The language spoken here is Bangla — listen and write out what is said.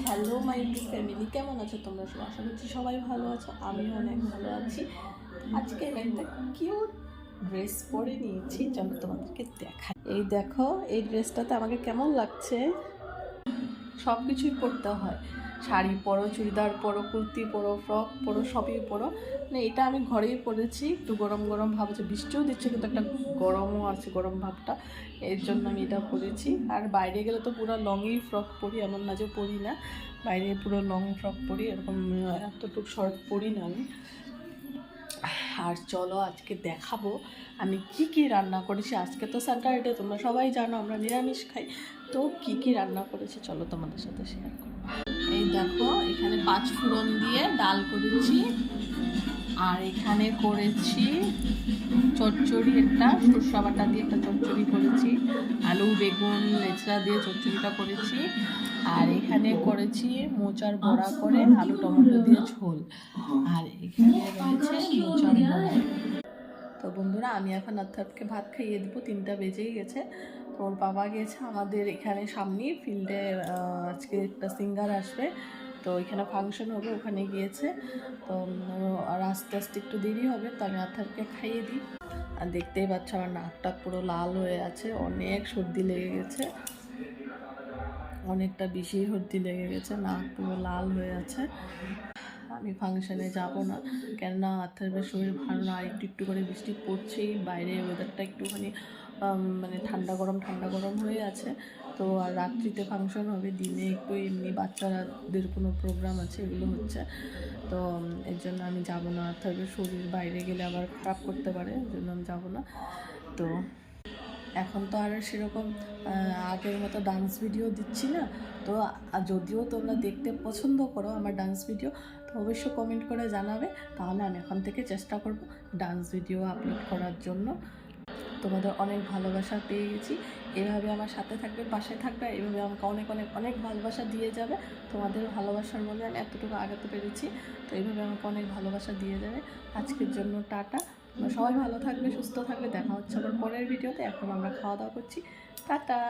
হ্যালো মাই ইউটিউব ফ্যামিলি, কেমন আছো তোমরা সবাই? আশা করছি সবাই ভালো আছো, আমিও অনেক ভালো আছি। আজকে একটা কিউট ড্রেস পরে নিয়েছি, চলো তোমাদেরকে দেখাই। এই দেখো, এই ড্রেসটাতে আমাকে কেমন লাগছে। সব কিছুই পরতে হয়, শাড়ি পরো, চুড়িদার পরো, কুর্তি পরো, ফ্রক পরো, সবই পরো। মানে এটা আমি ঘরেই পরেছি, একটু গরম গরম ভাব আছে, বৃষ্টিও দিচ্ছে কিন্তু একটা গরমও আছে, গরম ভাবটা, এর জন্য আমি এটা পরেছি। আর বাইরে গেলে তো পুরো লংই ফ্রক পরি, এমন না যে পরি না, বাইরে পুরো লং ফ্রক পরি, এরকম এতটুকু শর্ট পরি না আমি। আর চলো আজকে দেখাবো আমি কি কি রান্না করেছি। আজকে তো স্যাটারডে, তোমরা সবাই জানো আমরা নিরামিষ খাই, তো কি কি রান্না করেছি চলো তোমাদের সাথে শেয়ার করবো। এই দেখো, এখানে 5 ফোড়ন দিয়ে ডাল করেছি, আর এখানে করেছি চচ্চড়ি, একটা সরষা বাটা দিয়ে একটা চচ্চড়ি করেছি, আলু বেগুন লেচড়া দিয়ে চচ্চড়িটা করেছি, আর এখানে করেছি মোচার বড়া করে আলু টমেটো দিয়ে ঝোল, আর এখানে রয়েছে মোচার বড়া। তো বন্ধুরা, আমি এখন অর্থাৎকে ভাত খাইয়ে দেবো, 3টা বেজেই গেছে। তো ওর বাবা গেছে আমাদের এখানে সামনেই ফিল্ডে, আজকে একটা সিঙ্গার আসবে, তো এখানে ফাংশন হবে, ওখানে গিয়েছে। তো আর আস্তে আস্তে একটু দেরি হবে, তো আমি অর্থাৎকে খাইয়ে দিই। আর দেখতেই পাচ্ছ আমার নাকটা পুরো লাল হয়ে আছে, অনেক সর্দি লেগে গেছে, অনেকটা বেশি সর্দি লেগে গেছে, নাক পুরো লাল হয়ে আছে। আমি ফাংশানে যাব না, কেননা আর্থারের শরীর ভালো না, আর একটু একটু করে বৃষ্টি পড়ছেই, বাইরে ওয়েদারটা একটুখানি মানে ঠান্ডা গরম হয়ে আছে। তো আর রাত্রিতে ফাংশন হবে, দিনে একটু এমনি বাচ্চাদের কোনো প্রোগ্রাম আছে, এগুলো হচ্ছে। তো এর জন্য আমি যাব না, আর্থারের শরীর বাইরে গেলে আবার খারাপ করতে পারে, এর জন্য আমি যাব না। তো এখন তো আর সেরকম আগের মতো ডান্স ভিডিও দিচ্ছি না, তো যদিও তোমরা দেখতে পছন্দ করো আমার ডান্স ভিডিও, তো অবশ্যই কমেন্ট করে জানাবে, তাহলে আমি এখন থেকে চেষ্টা করব ডান্স ভিডিও আপলোড করার জন্য। তোমাদের অনেক ভালোবাসা পেয়ে গেছি, এভাবে আমার সাথে থাকবে, পাশে থাকবে, এভাবে আমাকে অনেক অনেক অনেক ভালোবাসা দিয়ে যাবে। তোমাদের ভালোবাসার বলে আমি এতটুকু আগাতে পেরেছি, তো এইভাবে আমাকে অনেক ভালোবাসা দিয়ে যাবে। আজকের জন্য টাটা, সবাই ভালো থাকবে, সুস্থ থাকবে, দেখা হচ্ছে আবার পরের ভিডিওতে। এখন আমরা খাওয়া দাওয়া করছি, টাটা।